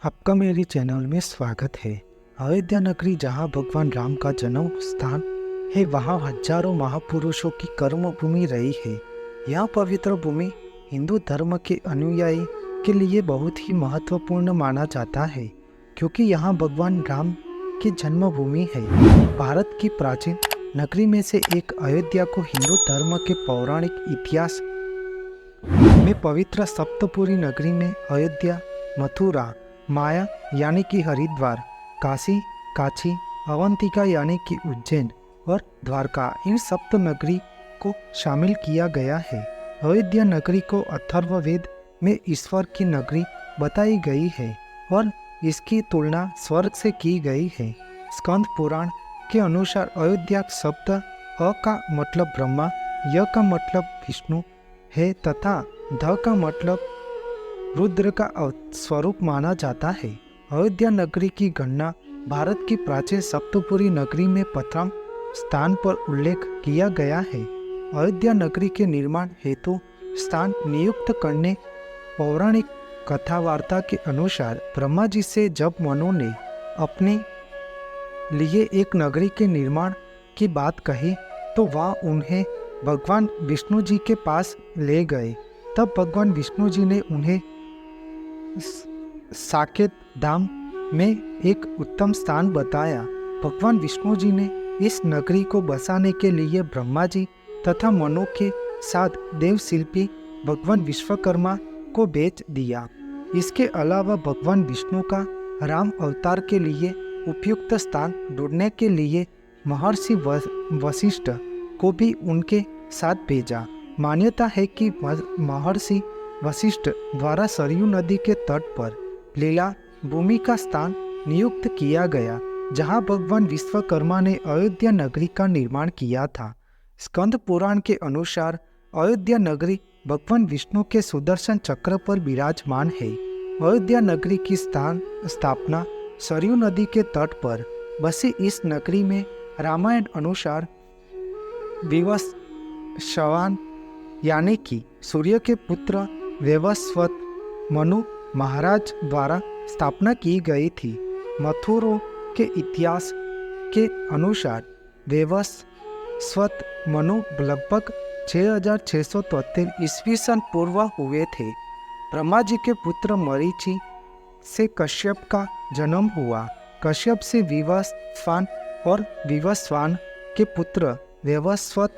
आपका मेरे चैनल में स्वागत है। अयोध्या नगरी जहाँ भगवान राम का जन्म स्थान है, वहाँ हजारों महापुरुषों की कर्म भूमि रही है। यह पवित्र भूमि हिंदू धर्म के अनुयायी के लिए बहुत ही महत्वपूर्ण माना जाता है, क्योंकि यहाँ भगवान राम की जन्मभूमि है। भारत की प्राचीन नगरी में से एक अयोध्या को हिंदू धर्म के पौराणिक इतिहास में पवित्र सप्तपुरी नगरी में अयोध्या, मथुरा, माया यानी कि हरिद्वार, काशी, काची, अवंतिका यानी कि उज्जैन और द्वारका, इन सप्त नगरी को शामिल किया गया है। अयोध्या नगरी को अथर्ववेद में ईश्वर की नगरी बताई गई है और इसकी तुलना स्वर्ग से की गई है। स्कंद पुराण के अनुसार अयोध्या शब्द अ का मतलब ब्रह्मा, य का मतलब विष्णु है तथा ध का मतलब रुद्र का स्वरूप माना जाता है। अयोध्या नगरी की गणना भारत की प्राचीन सप्तपुरी नगरी में प्रथम स्थान पर उल्लेख किया गया है। अयोध्या नगरी के निर्माण हेतु स्थान नियुक्त करने पौराणिक कथा वार्ता के अनुसार ब्रह्मा जी से जब मनु ने अपने लिए एक नगरी के निर्माण की बात कही तो वह उन्हें भगवान विष्णु जी के पास ले गए। तब भगवान विष्णु जी ने उन्हें साकेत धाम में एक उत्तम स्थान बताया। भगवान विष्णु जी ने इस नगरी को बसाने के लिए ब्रह्मा जी तथा मनु के साथ देव शिल्पी भगवान विश्वकर्मा को बेच दिया। इसके अलावा भगवान विष्णु का राम अवतार के लिए उपयुक्त स्थान ढूंढने के लिए महर्षि वशिष्ठ को भी उनके साथ भेजा। मान्यता है कि महर्षि वशिष्ठ द्वारा सरयू नदी के तट पर लीला भूमि का स्थान नियुक्त किया गया, जहां भगवान विश्वकर्मा ने अयोध्या नगरी का निर्माण किया था। स्कंद पुराण के अनुसार अयोध्या नगरी भगवान विष्णु के सुदर्शन चक्र पर विराजमान है। अयोध्या नगरी की स्थापना सरयू नदी के तट पर बसी इस नगरी में रामायण अनुसार विवस्वान यानी कि सूर्य के पुत्र वैवस्वत मनु महाराज द्वारा स्थापना की गई थी। मथुरा के इतिहास के अनुसार वैवस्वत मनु लगभग 6673 ईस्वी सन पूर्व हुए थे। ब्रह्मा जी के पुत्र मरीचि से कश्यप का जन्म हुआ। कश्यप से विवस्वान और विवस्वान के पुत्र वैवस्वत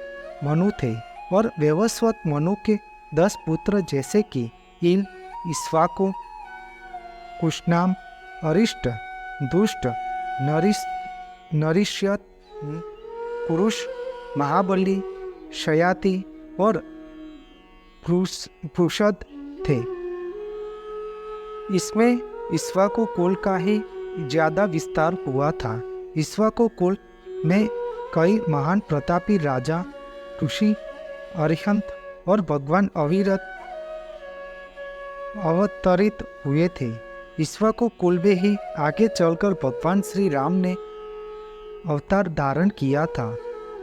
मनु थे और वैवस्वत मनु के 10 पुत्र जैसे कि इल, इक्ष्वाकु, कुशनाम, अरिष्ट, दुष्ट, नरिष्यत, कुरुष, महाबली, शयाति और पृषद थे। इसमें इक्ष्वाकु कुल का ही ज्यादा विस्तार हुआ था। इक्ष्वाकु कुल में कई महान प्रतापी राजा, ऋषि, अरिहंत और भगवान अवतरित हुए थे। इक्ष्वाकु कुल में ही आगे चलकर भगवान श्री राम ने अवतार धारण किया था।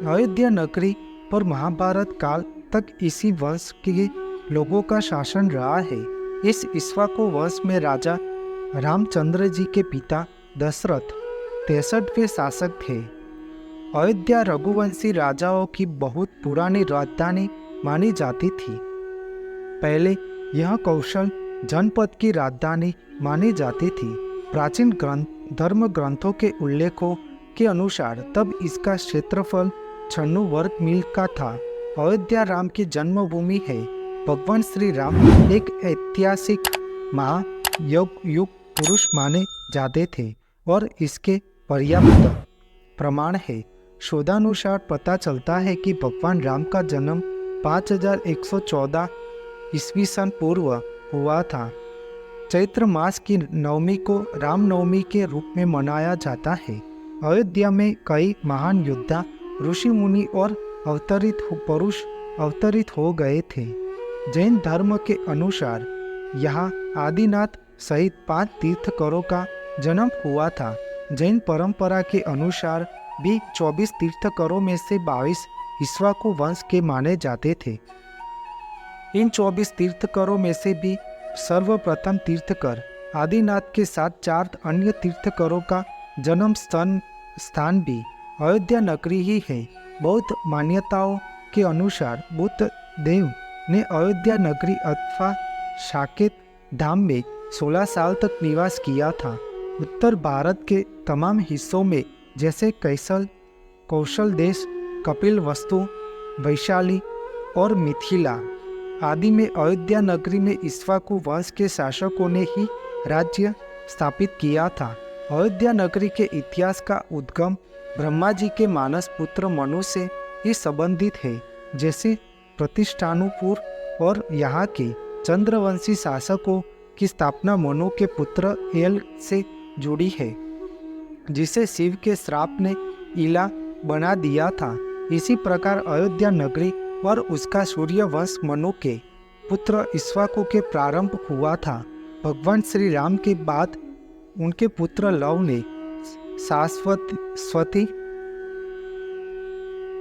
अयोध्या नगरी पर महाभारत काल तक इसी वंश के लोगों का शासन रहा है। इस इक्ष्वाकु वंश में राजा रामचंद्र जी के पिता दशरथ 63वें शासक थे। अयोध्या रघुवंशी राजाओं की बहुत पुरानी राजधानी मानी जाती थी। पहले यह कौशल जनपद की राजधानी मानी जाती थी। प्राचीन धर्म ग्रंथों के उल्लेखों के अनुसार तब इसका क्षेत्रफल 96 वर्ग मील का था। अयोध्या राम की जन्मभूमि है। भगवान श्री राम एक ऐतिहासिक महायुग पुरुष माने जाते थे और इसके पर्याप्त प्रमाण है। शोधानुसार पता चलता है कि भगवान राम का जन्म 5114 ईस्वी सन पूर्व हुआ था। चैत्र मास की नवमी को रामनवमी के रूप में मनाया जाता है। अयोध्या में कई महान योद्धा, ऋषि मुनि और पुरुष अवतरित हो गए थे। जैन धर्म के अनुसार यहाँ आदिनाथ सहित 5 तीर्थंकरों का जन्म हुआ था। जैन परंपरा के अनुसार भी 24 तीर्थंकरों में से 22 इक्ष्वाकु वंश के माने जाते थे। इन 24 तीर्थंकरों में से भी सर्वप्रथम तीर्थकर आदिनाथ के साथ 4 अन्य तीर्थकरों का जन्म स्थान भी अयोध्या नगरी ही है। बौद्ध मान्यताओं के अनुसार बुद्ध देव ने अयोध्या नगरी अथवा साकेत धाम में 16 साल तक निवास किया था। उत्तर भारत के तमाम हिस्सों में जैसे कौशल देश, कपिलवस्तु, वैशाली और मिथिला आदि में अयोध्या नगरी में इक्ष्वाकु वंश के शासकों ने ही राज्य स्थापित किया था। अयोध्या नगरी के इतिहास का उद्गम ब्रह्मा जी के मानस पुत्र मनु से ही संबंधित है। जैसे प्रतिष्ठानुपुर और यहाँ के चंद्रवंशी शासकों की स्थापना मनु के पुत्र एल से जुड़ी है, जिसे शिव के श्राप ने इला बना दिया था। इसी प्रकार अयोध्या नगरी और उसका सूर्य वंश मनु के पुत्र इक्ष्वाकु के प्रारंभ हुआ था। भगवान श्री राम के बाद उनके पुत्र लव ने शाश्वती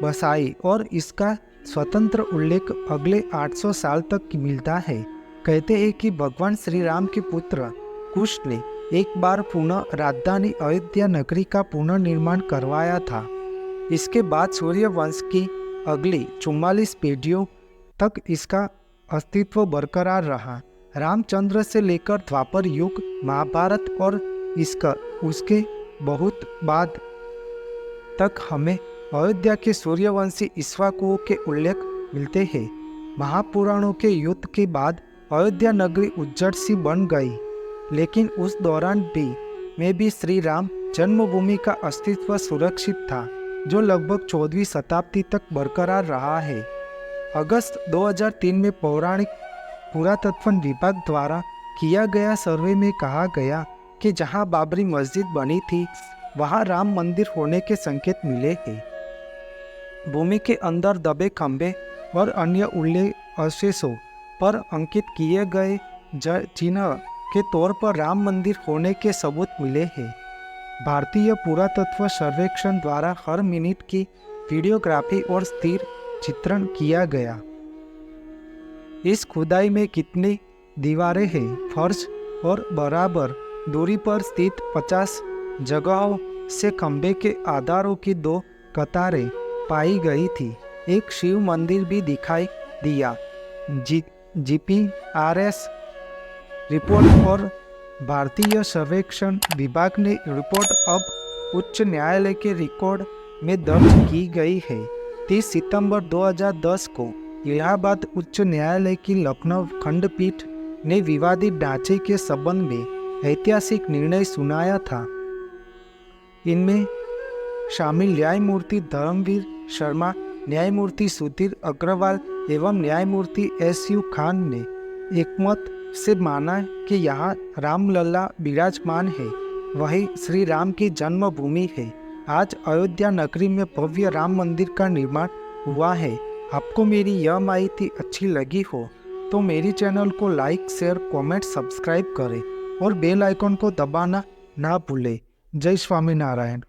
बसाई और इसका स्वतंत्र उल्लेख अगले 800 साल तक मिलता है। कहते हैं कि भगवान श्री राम के पुत्र कुश ने एक बार पुनः राजधानी अयोध्या नगरी का पुनर्निर्माण करवाया था। इसके बाद सूर्य वंश की अगली 44 पीढ़ियों तक इसका अस्तित्व बरकरार रहा। रामचंद्र से लेकर द्वापर युग, महाभारत और उसके बहुत बाद तक हमें अयोध्या के सूर्यवंशी इक्ष्वाकुओं के उल्लेख मिलते हैं। महापुराणों के युद्ध के बाद अयोध्या नगरी उज्जड़ सी बन गई, लेकिन उस दौरान में भी श्री राम जन्मभूमि का अस्तित्व सुरक्षित था, जो लगभग 14वीं शताब्दी तक बरकरार रहा है। अगस्त 2003 में पौराणिक पुरातत्व विभाग द्वारा किया गया सर्वे में कहा गया कि जहां बाबरी मस्जिद बनी थी वहां राम मंदिर होने के संकेत मिले हैं। भूमि के अंदर दबे खंभे और अन्य उल्लेख अवशेषों पर अंकित किए गए चिन्ह के तौर पर राम मंदिर होने के सबूत मिले हैं। भारतीय पुरातत्व सर्वेक्षण द्वारा हर मिनट की वीडियोग्राफी और स्थिर चित्रण किया गया। इस खुदाई में कितनी दीवारें हैं, फर्श और बराबर दूरी पर स्थित 50 जगहों से खंबे के आधारों की 2 कतारें पाई गई थी। एक शिव मंदिर भी दिखाई दिया। जीपीआरएस रिपोर्ट और भारतीय सर्वेक्षण विभाग ने रिपोर्ट अब उच्च न्यायालय के रिकॉर्ड में दर्ज की गई है। 30 सितंबर 2010 को इलाहाबाद उच्च न्यायालय की लखनऊ खंडपीठ ने विवादित ढांचे के संबंध में ऐतिहासिक निर्णय सुनाया था। इनमें शामिल न्यायमूर्ति धर्मवीर शर्मा, न्यायमूर्ति सुधीर अग्रवाल एवं न्यायमूर्ति एसयू खान ने एकमत से माना कि यहाँ रामलला विराजमान है, वही श्री राम की जन्मभूमि है। आज अयोध्या नगरी में भव्य राम मंदिर का निर्माण हुआ है। आपको मेरी यह माहिती अच्छी लगी हो तो मेरी चैनल को लाइक, शेयर, कमेंट, सब्सक्राइब करें और बेल आइकन को दबाना ना भूलें। जय स्वामीनारायण।